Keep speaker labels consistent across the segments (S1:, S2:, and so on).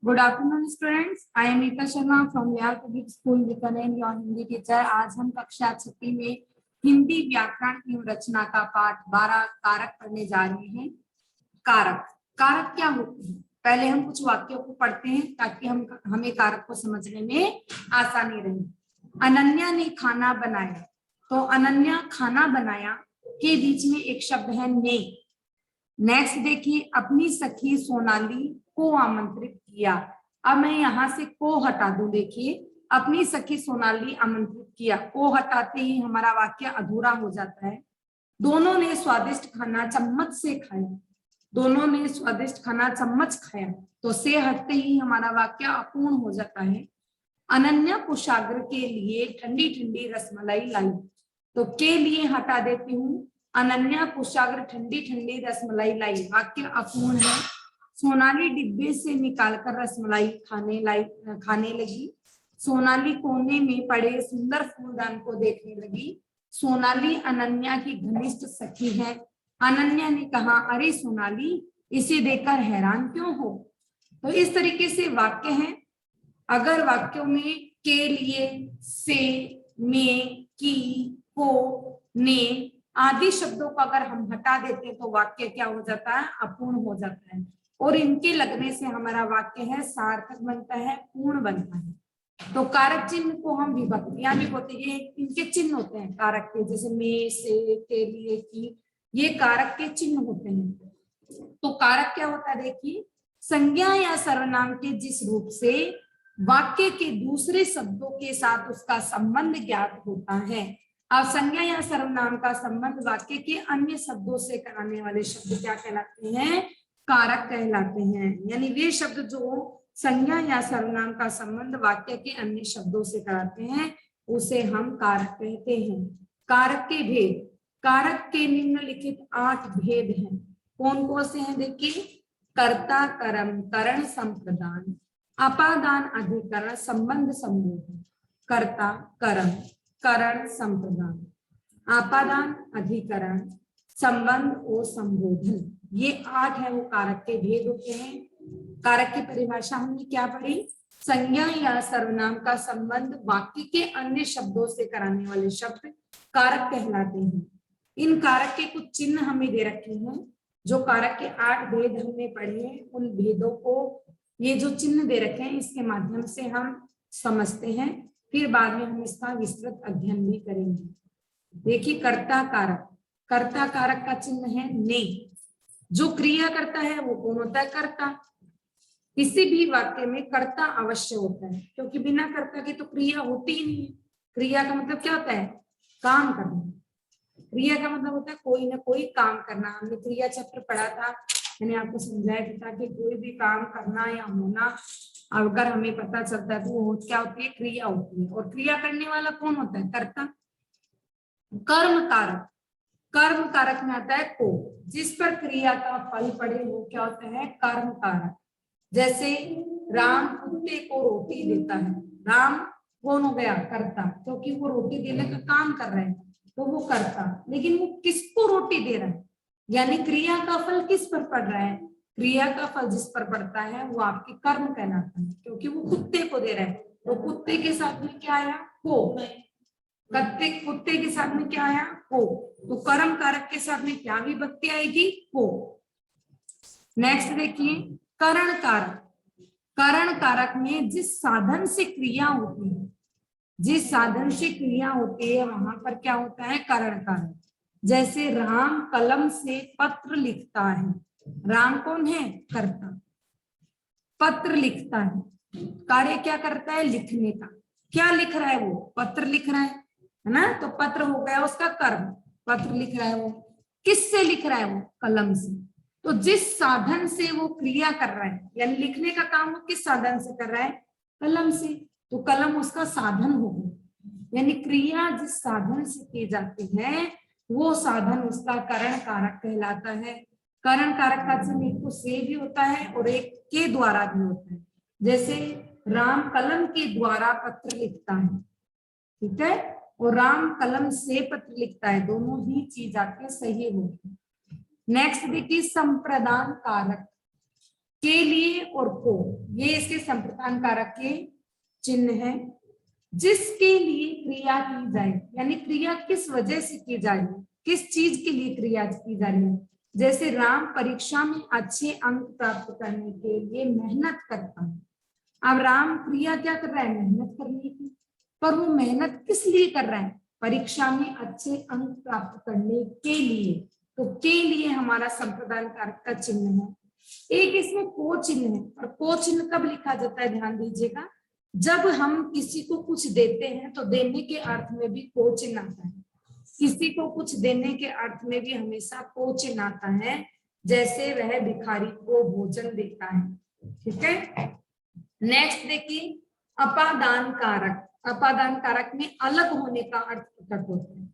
S1: Good afternoon students, I am Meeta Sharma from Bihar public school Bikaner, your Hindi teacher. आज हम कक्षा 6 में हिंदी व्याकरण एवं रचना का पाठ 12 कारक पढ़ने जा रहे हैं। कारक कारक क्या होते हैं? पहले हम कुछ वाक्यों को पढ़ते हैं ताकि हमें कारक को समझने में आसानी रहे। अनन्या ने खाना बनाया, तो अनन्या खाना बनाया के बीच में एक शब्द है ने। नेक्स्ट देखिए, अपनी सखी सोनाली को आमंत्रित किया। अब मैं यहाँ से को हटा दूं। देखिए, अपनी सखी सोनाली आमंत्रित किया, को हटाते ही हमारा वाक्य अधूरा हो जाता है। दोनों ने स्वादिष्ट खाना चम्मच से खाया, दोनों ने स्वादिष्ट खाना चम्मच खाया, तो से हटते ही हमारा वाक्य अपूर्ण हो जाता है। अनन्या कुशाग्र के लिए ठंडी ठंडी रसमलाई लाई, तो के लिए हटा देती हूँ। अनन्या कुशाग्र ठंडी ठंडी रसमलाई लाई, वाक्य अपूर्ण है। सोनाली डिब्बे से निकालकर रसमलाई खाने लगी। सोनाली कोने में पड़े सुंदर फूलदान को देखने लगी। सोनाली अनन्या की घनिष्ठ सखी है। अनन्या ने कहा, अरे सोनाली, इसे देखकर हैरान क्यों हो? तो इस तरीके से वाक्य है। अगर वाक्यों में के लिए, से, में, की, को, ने आदि शब्दों को अगर हम हटा देते हैं तो वाक्य क्या हो जाता है? अपूर्ण हो जाता है। और इनके लगने से हमारा वाक्य है सार्थक बनता है, पूर्ण बनता है। तो कारक चिन्ह को हम विभक्तियां भी बोलते हैं, इनके चिन्ह होते हैं कारक के, जैसे में, से, के लिए, की, ये कारक के चिन्ह होते हैं। तो कारक क्या होता है? देखिए, संज्ञा या सर्वनाम के जिस रूप से वाक्य के दूसरे शब्दों के साथ उसका संबंध ज्ञात होता है। अब संज्ञा या सर्वनाम का संबंध वाक्य के अन्य शब्दों से कराने वाले शब्द क्या कहलाते हैं? कारक कहलाते हैं। यानी वे शब्द जो संज्ञा या सर्वनाम का संबंध वाक्य के अन्य शब्दों से कराते हैं उसे हम कारक कहते हैं। कारक के भेद, कारक के निम्नलिखित 8 भेद हैं। कौन कौन से हैं? देखिए, कर्ता, कर्म, करण, संप्रदान, अपादान, अधिकरण, संबंध, संबोधन। कर्ता, कर्म, करण, संप्रदान, आपादान, अधिकरण, संबंध और संबोधन, ये 8 है वो कारक के भेद होते हैं। कारक की परिभाषा हमने क्या पढ़ी? संज्ञा या सर्वनाम का संबंध वाक्य के अन्य शब्दों से कराने वाले शब्द कारक कहलाते हैं। इन कारक के कुछ चिन्ह हमें दे रखे हैं। जो कारक के 8 भेद हमने पढ़े हैं, उन भेदों को ये जो चिन्ह दे रखे हैं इसके माध्यम से हम समझते हैं, फिर बाद में हम इसका विस्तृत अध्ययन भी करेंगे। देखिए, कर्ता कारक, कर्ता कारक का चिन्ह है ने। जो क्रिया करता है वो कौन होता है? कर्ता। किसी भी वाक्य में कर्ता अवश्य होता है, क्योंकि बिना कर्ता के तो क्रिया होती ही नहीं है। क्रिया का मतलब क्या होता है? काम करना। क्रिया का मतलब होता है कोई ना कोई काम करना। हमने क्रिया चक्र पढ़ा था, मैंने आपको समझाया था कि कोई भी काम करना या होना अगर हमें पता चलता है तो वो क्या होती है? क्रिया होती है। और क्रिया करने वाला कौन होता है? कर्ता। कर्म कारक, कर्म कारक में आता है को, जिस पर क्रिया का फल पड़े वो क्या होता है? कर्म कारक। जैसे राम कुत्ते को रोटी देता है, राम कौन हो गया? कर्ता, क्योंकि वो रोटी देने का काम कर रहे हैं तो वो कर्ता। लेकिन वो किसको रोटी दे रहा है? यानी क्रिया का फल किस पर पड़ रहा है? क्रिया का फल जिस पर पड़ता है वो आपके कर्म कहलाता है, क्योंकि वो कुत्ते को दे रहा है। तो कुत्ते के साथ में क्या आया? को। कुत्ते के साथ में क्या आया? को। तो कर्म कारक के साथ में क्या विभक्ति आएगी? को। नेक्स्ट देखिए, करण कारक। करण कारक में जिस साधन से क्रिया होती है, जिस साधन से क्रिया होती है वहां पर क्या होता है? करण कारक। जैसे राम कलम से पत्र लिखता है, राम कौन है? कर्ता। पत्र लिखता है, कार्य क्या करता है? लिखने का। क्या लिख रहा है वो? पत्र लिख रहा है ना? तो पत्र हो गया उसका कर्म, पत्र लिख रहा है वो। किससे लिख रहा है वो? कलम से। तो जिस साधन से वो क्रिया कर रहा है, यानी लिखने का काम वो किस साधन से कर रहा है? कलम से। तो कलम उसका साधन हो गया। यानी क्रिया जिस साधन से की जाती है वो साधन उसका करण कारक कहलाता है। करण कारक का चिन्ह एक तो से भी होता है और एक के द्वारा भी होता है। जैसे राम कलम के द्वारा पत्र लिखता है, ठीक है, और राम कलम से पत्र लिखता है, दोनों ही चीज आपके सही होगी। नेक्स्ट देखिए, संप्रदान कारक। के लिए और को, ये इसके संप्रदान कारक के चिन्ह है। जिसके लिए क्रिया की जाए, यानी क्रिया किस वजह से की जा रही है, किस चीज के लिए क्रिया की जा रही है। जैसे राम परीक्षा में अच्छे अंक प्राप्त करने के लिए मेहनत करता है। अब राम क्रिया क्या कर रहा है, मेहनत करने की, पर वो मेहनत किस लिए कर रहा है, परीक्षा में अच्छे अंक प्राप्त करने के लिए। तो के लिए हमारा संप्रदान कारक का चिन्ह है। एक इसमें को चिन्ह है, और को चिन्ह कब लिखा जाता है, ध्यान दीजिएगा, जब हम किसी को कुछ देते हैं तो देने के अर्थ में भी को चिन्ह आता है। किसी को कुछ देने के अर्थ में भी हमेशा को चिन्ह आता है, जैसे वह भिखारी को भोजन देता है। ठीक है, नेक्स्ट देखिए अपादान कारक। अपादान कारक में अलग होने का अर्थ प्रकट होता है।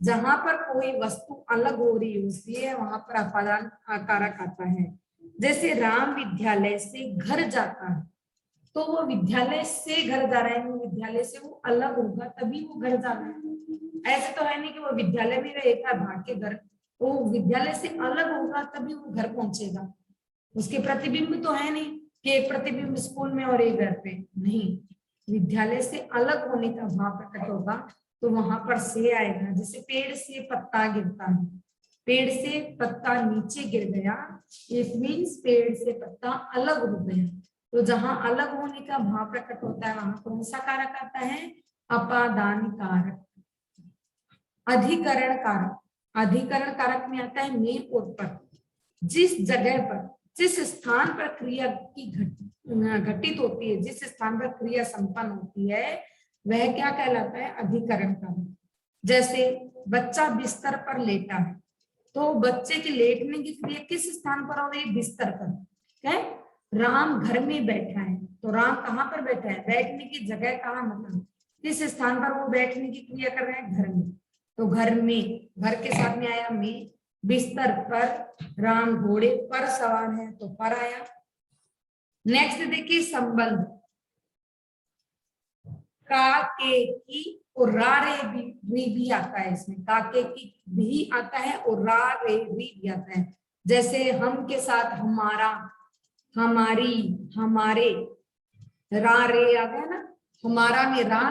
S1: जहां पर कोई वस्तु अलग हो रही होती है वहां पर अपादान कारक आता है। जैसे राम विद्यालय से घर जाता है, तो वो विद्यालय से घर जा रहा है, विद्यालय से वो अलग होगा तभी वो घर जा रहा है। ऐसे तो है नहीं कि वो विद्यालय में रहेगा भाग के घर, वो विद्यालय से अलग होगा तभी वो घर पहुंचेगा। उसके प्रतिबिंब तो है नहीं कि एक प्रतिबिंब स्कूल में और एक घर पे, नहीं, विद्यालय से अलग होने का भाव प्रकट होगा तो वहां पर से आएगा। जैसे पेड़ से पत्ता गिरता है, पेड़ से पत्ता नीचे गिर गया, इट मीन्स पेड़ से पत्ता अलग हो गया। तो जहां अलग होने का भाव प्रकट होता है वहां कौन सा कारक आता है, अपादान कारक। अधिकरण कारक, अधिकरण कारक में आता है में और पर। जिस जगह पर, जिस स्थान पर क्रिया की घटित होती है, जिस स्थान पर क्रिया संपन्न होती है वह क्या कहलाता है, अधिकरण कारक। जैसे बच्चा बिस्तर पर लेटा है, तो बच्चे के लेटने की क्रिया किस स्थान पर हो रही है, बिस्तर पर। है राम घर में बैठा है, तो राम कहाँ पर बैठा है, बैठने की जगह कहाँ, मतलब किस स्थान पर वो बैठने की क्रिया कर रहे हैं, घर में। तो घर में, घर के साथ में आया में, बिस्तर पर, राम घोड़े पर सवार है तो पर आया। नेक्स्ट देखिए संबंध, का के की और रा रे भी आता है इसमें, का के की भी आता है और रा रे भी आता है। जैसे हम के साथ हमारा, हमारी, हमारे, रा रे आ गया ना, हमारा में रा,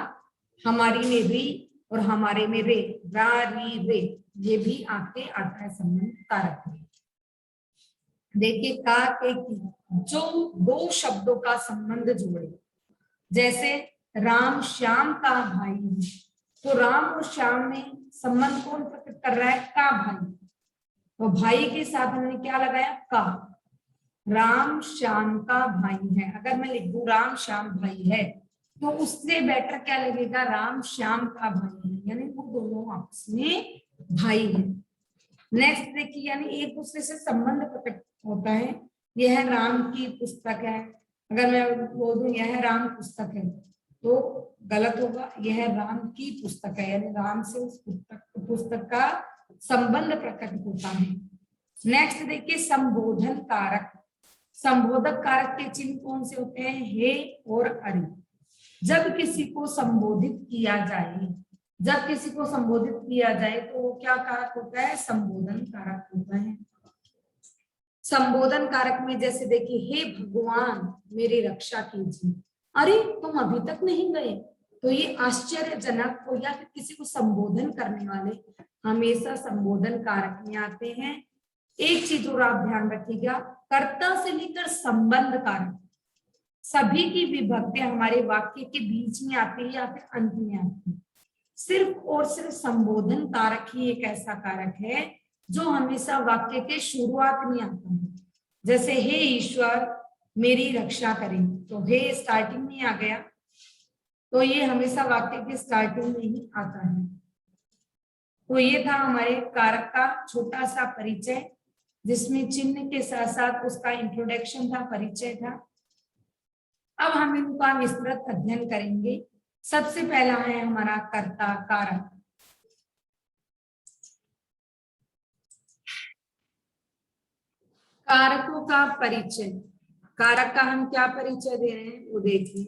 S1: हमारी में री और हमारे में रे, रा री रे, ये भी आके आता है संबंध कारक। देखिए का के की जो दो शब्दों का संबंध जोड़े, जैसे राम श्याम का भाई है, तो राम और श्याम में संबंध कौन प्रकट कर रहा है, का भाई। तो भाई के साथ हमने क्या लगाया, का। राम श्याम का भाई है, अगर मैं लिख दूं राम श्याम भाई है तो उससे बेटर क्या लगेगा, राम श्याम का भाई है, यानी वो दोनों आपस में भाई है। नेक्स्ट देखिए, यानी एक दूसरे से संबंध प्रकट होता है। यह राम की पुस्तक है, अगर मैं बोल दूं यह राम पुस्तक है तो गलत होगा, यह राम की पुस्तक है, यानी राम से उस पुस्तक का संबंध प्रकट होता है। नेक्स्ट देखिए संबोधन कारक। संबोधक कारक के चिन्ह कौन से होते हैं, हे और अरे। जब किसी को संबोधित किया जाए, जब किसी को संबोधित किया जाए तो वो क्या कारक होता है, संबोधन कारक होता है। संबोधन कारक में जैसे देखिए, हे भगवान मेरी रक्षा कीजिए, अरे तुम अभी तक नहीं गए, तो ये आश्चर्यजनक हो या फिर किसी को संबोधन करने वाले हमेशा संबोधन कारक में आते हैं। एक चीज और आप ध्यान रखिएगा, कर्ता से लेकर संबंध कारक सभी की विभक्ति हमारे वाक्य के बीच में आती है या फिर अंत में आती है। सिर्फ और सिर्फ संबोधन कारक ही एक ऐसा कारक है जो हमेशा वाक्य के शुरुआत में आता है। जैसे हे ईश्वर मेरी रक्षा करें, तो हे स्टार्टिंग में आ गया, तो ये हमेशा वाक्य के स्टार्टिंग में ही आता है। तो ये था हमारे कारक का छोटा सा परिचय, जिसमें चिन्ह के साथ साथ उसका इंट्रोडक्शन था, परिचय था। अब हम इनका विस्तृत अध्ययन करेंगे। सबसे पहला है हमारा कर्ता कारक। कारकों का परिचय, कारक का हम क्या परिचय दे रहे हैं वो देखिए।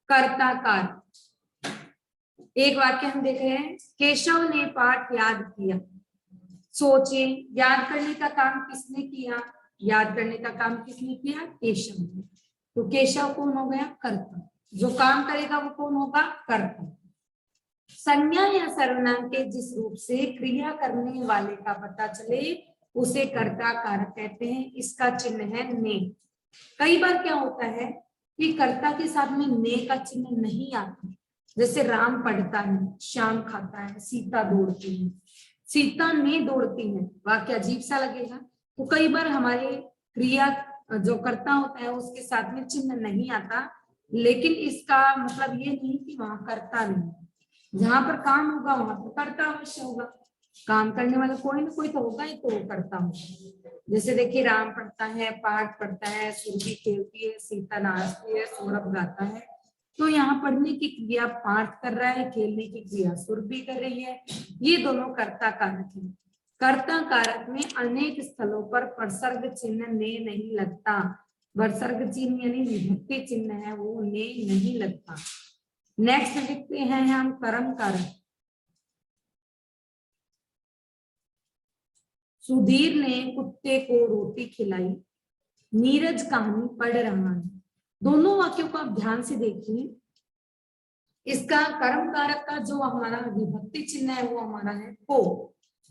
S1: कर्ता कारक, एक वाक्य हम देख रहे हैं, केशव ने पाठ याद किया। सोचे याद करने का काम किसने किया, याद करने का काम किसने किया? केशव ने। तो केशव कौन हो गया? कर्ता। जो काम करेगा वो कौन होगा? कर्ता। संज्ञा या सर्वनाम के जिस रूप से क्रिया करने वाले का पता चले उसे कर्ता कारक कहते हैं। इसका चिन्ह है ने। कई बार क्या होता है कि कर्ता के साथ में ने का चिन्ह नहीं आता। जैसे राम पढ़ता है, श्याम खाता है, सीता दौड़ती है। सीता ने दौड़ती है, वाक्य अजीब सा लगेगा। तो कई बार हमारे क्रिया जो कर्ता होता है उसके साथ में चिन्ह नहीं आता, लेकिन इसका मतलब ये नहीं कि वहां कर्ता नहीं। जहां पर काम होगा वहां पर कर्ता अवश्य होगा। काम करने वाला कोई ना कोई तो होगा ही, तो वो कर्ता होगा। जैसे देखिए, राम पढ़ता है, पाठ पढ़ता है, सुरभि खेलती है, सीता नाचती है, सौरभ गाता है। तो यहाँ पढ़ने की क्रिया पाठ कर रहा है, खेलने की क्रिया सुरभि कर रही है। ये दोनों कर्ता कारक है। कर्ता कारक में अनेक स्थलों पर प्रसर्ग चिन्ह ने नहीं लगता। वर्सर्ग चिन्ह यानी विभक्ति चिन्ह है, वो ने नहीं लगता। नेक्स्ट लिखते हैं हम कर्म कारक। सुधीर ने कुत्ते को रोटी खिलाई, नीरज कहानी पढ़ रहा है। दोनों वाक्यों को आप ध्यान से देखिए। इसका कर्म कारक का जो हमारा विभक्ति चिन्ह है वो हमारा है को।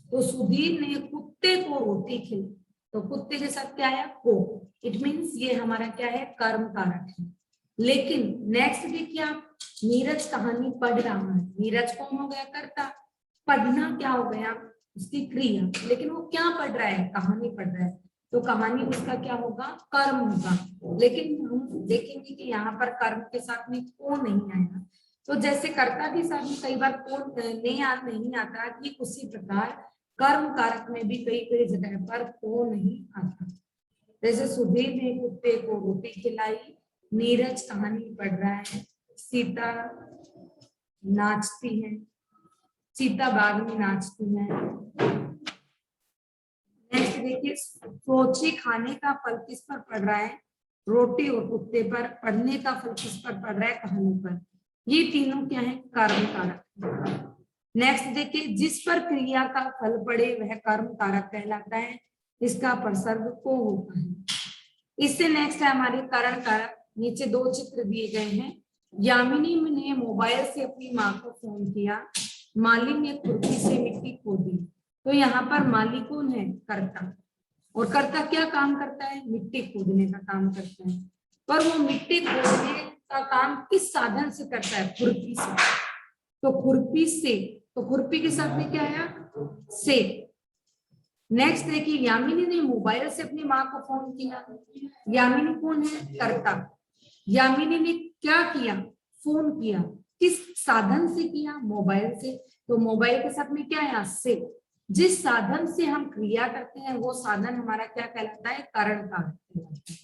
S1: तो सुधीर ने कुत्ते को रोटी खिलाई, तो कुत्ते के साथ क्या है? को। इट मीन्स ये हमारा क्या है? कर्म कारक है। लेकिन नेक्स्ट देखिए आप, नीरज कहानी पढ़ रहा है। नीरज कौन हो गया? कर्ता। पढ़ना क्या हो गया? उसकी क्रिया। लेकिन वो क्या पढ़ रहा है? कहानी पढ़ रहा है। तो कहानी उसका क्या होगा? कर्म होगा। लेकिन हम देखेंगे कि यहाँ पर कर्म के साथ में को नहीं आया। तो जैसे कर्ता के साथ में कई बार को नहीं आता, कि उसी प्रकार कर्म कारक में भी कई कई जगह पर को नहीं आता। जैसे सुधीर ने कुत्ते को रोटी खिलाई, नीरज कहानी पढ़ रहा है, सीता नाचती है, सीता बाग में नाचती है। नेक्स्ट देखिए, सोचे खाने का फल किस पर पड़ रहा है? रोटी और कुत्ते पर। पढ़ने का फल किस पर पड़ रहा है? कहानी पर। ये तीनों क्या है? कर्म कारक। नेक्स्ट देखिए, जिस पर क्रिया का फल पड़े वह कर्म कारक कहलाता है। इसका प्रसर्ग को होता है। इससे नेक्स्ट है हमारे कारण कारक। नीचे दो चित्र दिए गए हैं। यामिनी ने मोबाइल से अपनी माँ को फोन किया, माली ने खुरपी से मिट्टी खोदी। तो यहाँ पर माली कौन है? कर्ता। और कर्ता क्या काम करता है? मिट्टी खोदने का काम करता है। पर वो मिट्टी खोदने का काम किस साधन से करता है? खुरपी से। तो खुरपी से, तो खुरपी के साथ में क्या आया? से। नेक्स्ट देखिए, यामिनी ने मोबाइल से अपनी माँ को फोन किया। यामिनी कौन है? कर्ता। यामिनी ने क्या किया? फोन किया। किस साधन से किया? मोबाइल से। तो मोबाइल के साथ में क्या है? से। जिस साधन से हम क्रिया करते हैं वो साधन हमारा क्या कहलाता है? कारण कारक कहलाता है।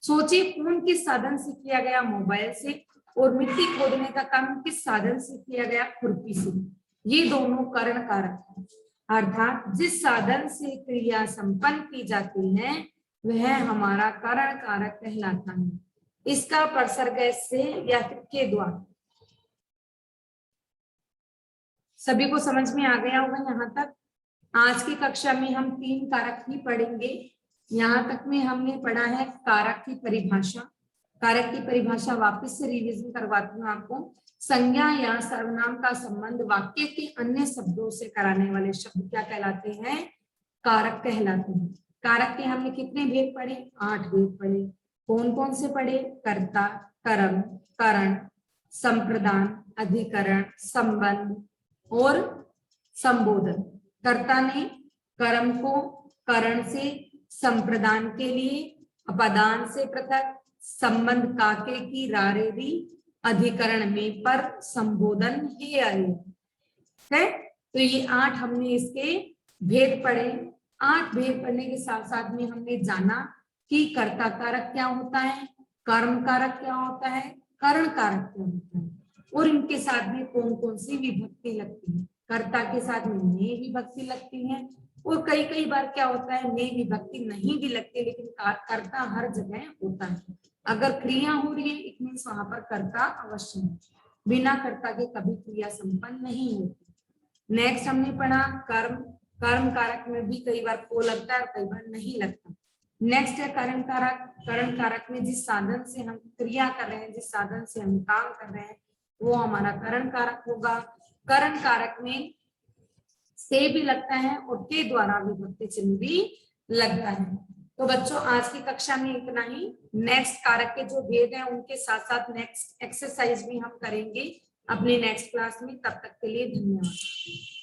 S1: सोचिए, फोन किस साधन से किया गया? मोबाइल से। और मिट्टी खोदने का काम किस साधन से किया गया? खुरपी से। ये दोनों कारण कारक है। अर्थात जिस साधन से क्रिया संपन्न की जाती है वह हमारा कारण कारक कहलाता है। इसका प्रसर्ग से या फिर के द्वारा। सभी को समझ में आ गया होगा यहाँ तक? आज की कक्षा में हम 3 कारक ही पढ़ेंगे। यहाँ तक में हमने पढ़ा है कारक की परिभाषा। कारक की परिभाषा वापस से रिवीजन करवाती हूँ आपको। संज्ञा या सर्वनाम का संबंध वाक्य के अन्य शब्दों से कराने वाले शब्द क्या कहलाते हैं? कारक कहलाते हैं। कारक के हमने कितने भेद पढ़े? 8 भेद पढ़े। कौन कौन से पढ़े? कर्ता, कर्म, करण, संप्रदान, अधिकरण, संबंध और संबोधन। कर्ता ने कर्म को करण से, संप्रदान के लिए अपदान से पृथक, संबंध काके की रारेरी, अधिकरण में पर, संबोधन हे अरे है। तो ये 8 हमने इसके भेद पढ़े। 8 भेद पढ़ने के साथ साथ में हमने जाना कि कर्ता कारक क्या होता है, कर्म कारक क्या होता है, करण कारक क्या होता है, और इनके साथ में कौन कौन सी विभक्ति लगती है। कर्ता के साथ में ने विभक्ति लगती है, और कई कई बार क्या होता है ने विभक्ति नहीं भी लगती, लेकिन कर्ता हर जगह होता है। अगर क्रिया हो रही है इट मीन्स वहां पर कर्ता अवश्य है। बिना कर्ता के कभी क्रिया संपन्न नहीं होती। नेक्स्ट हमने पढ़ा कर्म। कर्म कारक में भी कई बार को लगता है और कई बार नहीं लगता। नेक्स्ट है करण कारक। करण कारक में जिस साधन से हम क्रिया कर रहे हैं, जिस साधन से हम काम कर रहे हैं, वो हमारा करण कारक होगा। करण कारक में से भी लगता है और के द्वारा विभक्ति चिन्ह भी लगता है। तो बच्चों आज की कक्षा में इतना ही। नेक्स्ट कारक के जो भेद हैं उनके साथ साथ नेक्स्ट एक्सरसाइज भी हम करेंगे अपनी नेक्स्ट क्लास में। तब तक के लिए धन्यवाद।